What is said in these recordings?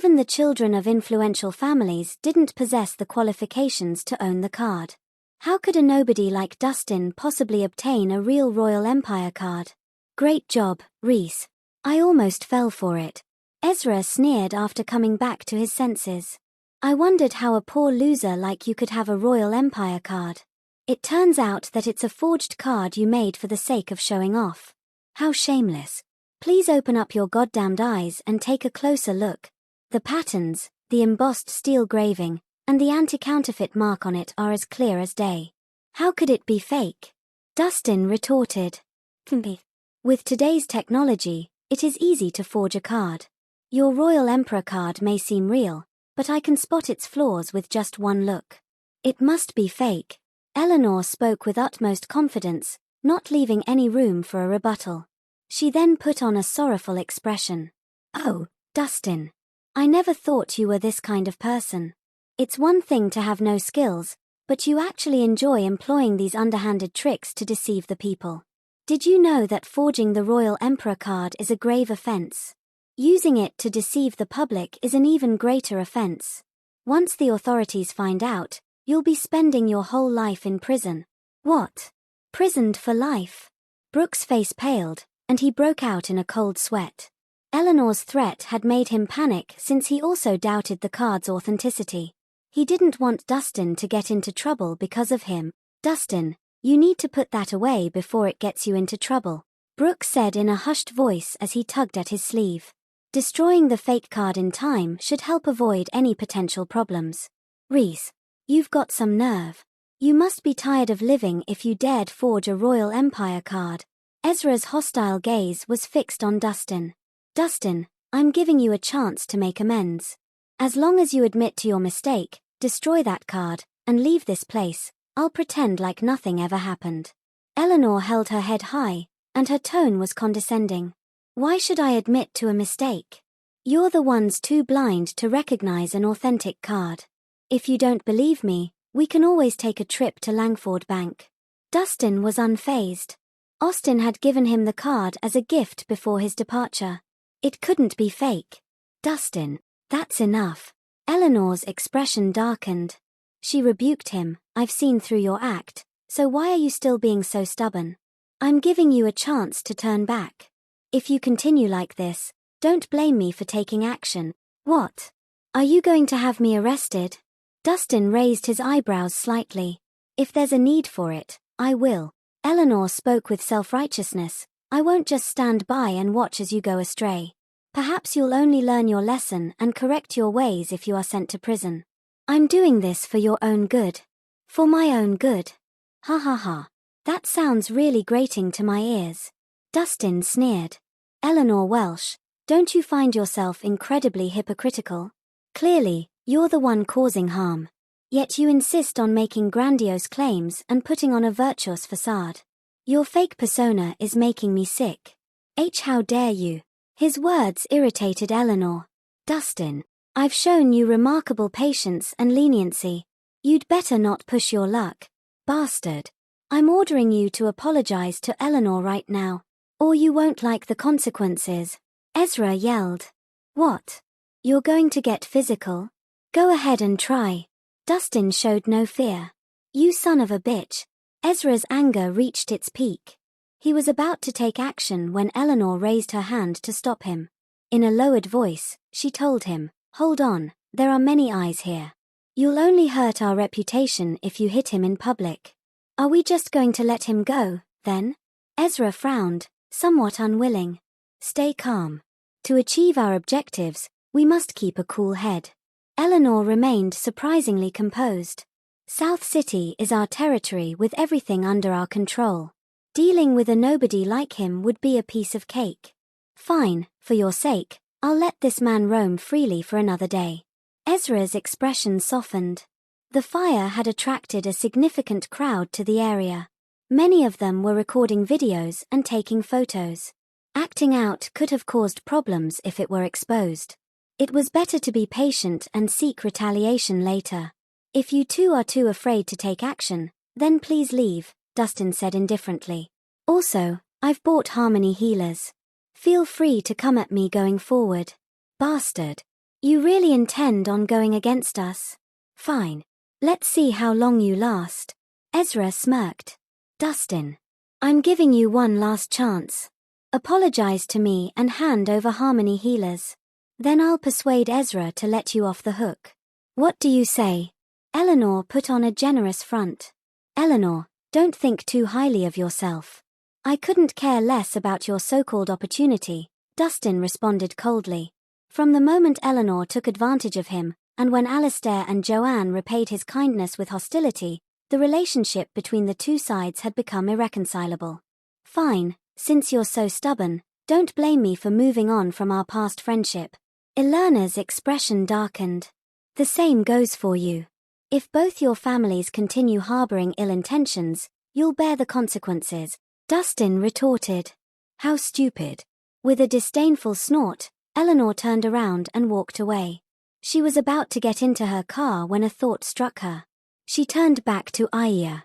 Even the children of influential families didn't possess the qualifications to own the card. How could a nobody like Dustin possibly obtain a real Royal Empire card? Great job, Rhys. I almost fell for it. Ezra sneered after coming back to his senses. I wondered how a poor loser like you could have a Royal Empire card. It turns out that it's a forged card you made for the sake of showing off. How shameless. Please open up your goddamned eyes and take a closer look. The patterns, the embossed steel graving, and the anti-counterfeit mark on it are as clear as day. How could it be fake? Dustin retorted. With today's technology, it is easy to forge a card. Your Royal Emperor card may seem real, but I can spot its flaws with just one look. It must be fake. Eleanor spoke with utmost confidence, not leaving any room for a rebuttal. She then put on a sorrowful expression. Oh, Dustin. I never thought you were this kind of person. It's one thing to have no skills, but you actually enjoy employing these underhanded tricks to deceive the people. Did you know that forging the Royal Emperor card is a grave offense? Using it to deceive the public is an even greater offense. Once the authorities find out, you'll be spending your whole life in prison. What? Prisoned for life? Brooks' face paled, and he broke out in a cold sweat. Eleanor's threat had made him panic since he also doubted the card's authenticity. He didn't want Dustin to get into trouble because of him. Dustin, you need to put that away before it gets you into trouble, Brooks said in a hushed voice as he tugged at his sleeve. Destroying the fake card in time should help avoid any potential problems. Rhys, you've got some nerve. You must be tired of living if you dared forge a Royal Empire card. Ezra's hostile gaze was fixed on Dustin. Dustin, I'm giving you a chance to make amends. As long as you admit to your mistake, destroy that card, and leave this place, I'll pretend like nothing ever happened. Eleanor held her head high, and her tone was condescending. Why should I admit to a mistake? You're the ones too blind to recognize an authentic card. If you don't believe me, we can always take a trip to Langford Bank. Dustin was unfazed. Austin had given him the card as a gift before his departure. It couldn't be fake. Dustin, that's enough. Eleanor's expression darkened. She rebuked him. I've seen through your act, so why are you still being so stubborn? I'm giving you a chance to turn back. If you continue like this, don't blame me for taking action. What? Are you going to have me arrested? Dustin raised his eyebrows slightly. If there's a need for it, I will. Eleanor spoke with self-righteousness. I won't just stand by and watch as you go astray. Perhaps you'll only learn your lesson and correct your ways if you are sent to prison. I'm doing this for your own good. For my own good. Ha ha ha. That sounds really grating to my ears. Dustin sneered. Eleanor Welsh, don't you find yourself incredibly hypocritical? Clearly, you're the one causing harm. Yet you insist on making grandiose claims and putting on a virtuous facade. Your fake persona is making me sick. How dare you? His words irritated Eleanor. Dustin, I've shown you remarkable patience and leniency. You'd better not push your luck. Bastard. I'm ordering you to apologize to Eleanor right now, or you won't like the consequences. Ezra yelled. What? You're going to get physical? Go ahead and try. Dustin showed no fear. You son of a bitch. Ezra's anger reached its peak. He was about to take action when Eleanor raised her hand to stop him. In a lowered voice, she told him, Hold on, there are many eyes here. You'll only hurt our reputation if you hit him in public. Are we just going to let him go, then? Ezra frowned, somewhat unwilling. Stay calm. To achieve our objectives, we must keep a cool head. Eleanor remained surprisingly composed. South City is our territory with everything under our control. Dealing with a nobody like him would be a piece of cake. Fine, for your sake, I'll let this man roam freely for another day. Ezra's expression softened. The fire had attracted a significant crowd to the area. Many of them were recording videos and taking photos. Acting out could have caused problems if it were exposed. It was better to be patient and seek retaliation later. If you two are too afraid to take action, then please leave, Dustin said indifferently. Also, I've bought Harmony healers. Feel free to come at me going forward. Bastard. You really intend on going against us? Fine. Let's see how long you last. Ezra smirked. Dustin. I'm giving you one last chance. Apologize to me and hand over Harmony Healers. Then I'll persuade Ezra to let you off the hook. What do you say? Eleanor put on a generous front. Eleanor, don't think too highly of yourself. I couldn't care less about your so-called opportunity, Dustin responded coldly. From the moment Eleanor took advantage of him, and when Alistair and Joanne repaid his kindness with hostility, the relationship between the two sides had become irreconcilable. Fine, since you're so stubborn, don't blame me for moving on from our past friendship. Ilerna's expression darkened. The same goes for you. If both your families continue harboring ill intentions, you'll bear the consequences, Dustin retorted. How stupid. With a disdainful snort, Eleanor turned around and walked away. She was about to get into her car when a thought struck her. She turned back to Aya.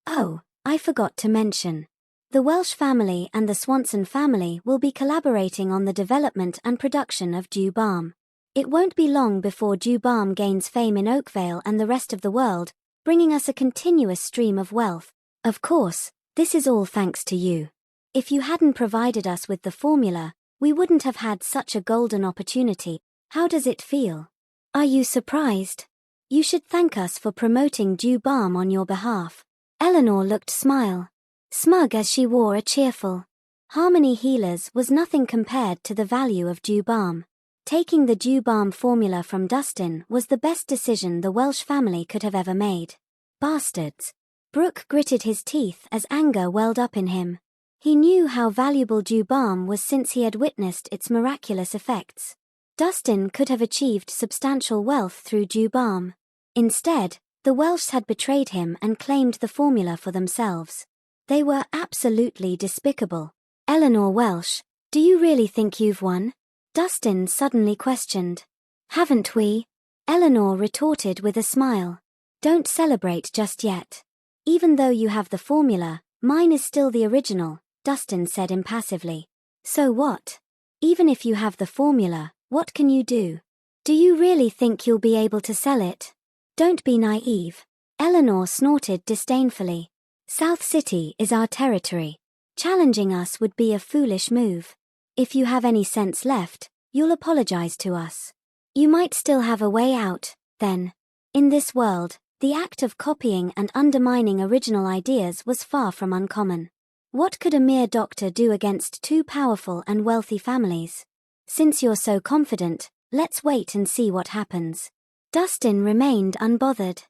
Oh, I forgot to mention. The Welsh family and the Swanson family will be collaborating on the development and production of Dew Balm. It won't be long before Dew Balm gains fame in Oakvale and the rest of the world, bringing us a continuous stream of wealth. Of course, this is all thanks to you. If you hadn't provided us with the formula, we wouldn't have had such a golden opportunity. How does it feel? Are you surprised? You should thank us for promoting Dew Balm on your behalf. Eleanor looked smug as she wore a cheerful Harmony Healers was nothing compared to the value of Dew Balm. Taking the Dew Balm formula from Dustin was the best decision the Welsh family could have ever made. Bastards. Brooke gritted his teeth as anger welled up in him. He knew how valuable Dew Balm was since he had witnessed its miraculous effects. Dustin could have achieved substantial wealth through Dew Balm. Instead, the Welshs had betrayed him and claimed the formula for themselves. They were absolutely despicable. Eleanor Welsh, do you really think you've won? Dustin suddenly questioned. Haven't we? Eleanor retorted with a smile. Don't celebrate just yet. Even though you have the formula, mine is still the original, Dustin said impassively. So what? Even if you have the formula, what can you do? Do you really think you'll be able to sell it? Don't be naive. Eleanor snorted disdainfully. South City is our territory. Challenging us would be a foolish move. If you have any sense left, you'll apologize to us. You might still have a way out, then. In this world, the act of copying and undermining original ideas was far from uncommon. What could a mere doctor do against two powerful and wealthy families? Since you're so confident, let's wait and see what happens. Dustin remained unbothered.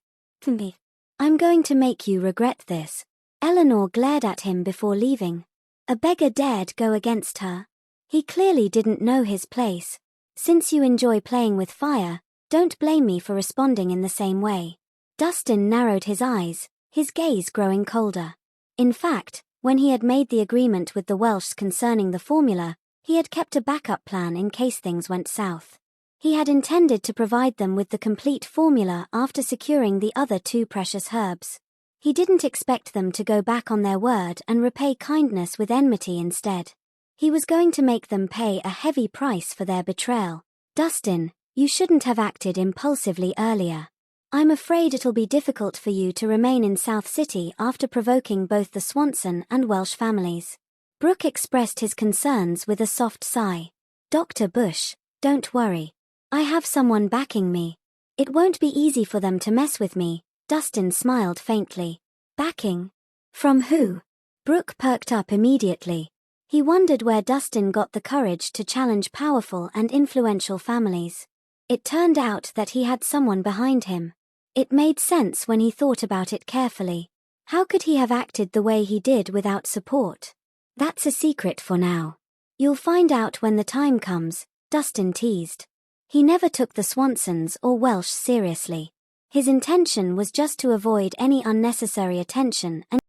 I'm going to make you regret this. Eleanor glared at him before leaving. A beggar dared go against her. He clearly didn't know his place. Since you enjoy playing with fire, don't blame me for responding in the same way. Dustin narrowed his eyes, his gaze growing colder. In fact, when he had made the agreement with the Welshs concerning the formula, he had kept a backup plan in case things went south. He had intended to provide them with the complete formula after securing the other two precious herbs. He didn't expect them to go back on their word and repay kindness with enmity instead. He was going to make them pay a heavy price for their betrayal. Dustin, you shouldn't have acted impulsively earlier. I'm afraid it'll be difficult for you to remain in South City after provoking both the Swanson and Welsh families. Brooke expressed his concerns with a soft sigh. Dr. Bush, don't worry. I have someone backing me. It won't be easy for them to mess with me. Dustin smiled faintly. Backing? From who? Brooke perked up immediately. He wondered where Dustin got the courage to challenge powerful and influential families. It turned out that he had someone behind him. It made sense when he thought about it carefully. How could he have acted the way he did without support? That's a secret for now. You'll find out when the time comes, Dustin teased. He never took the Swansons or Welsh seriously. His intention was just to avoid any unnecessary attention and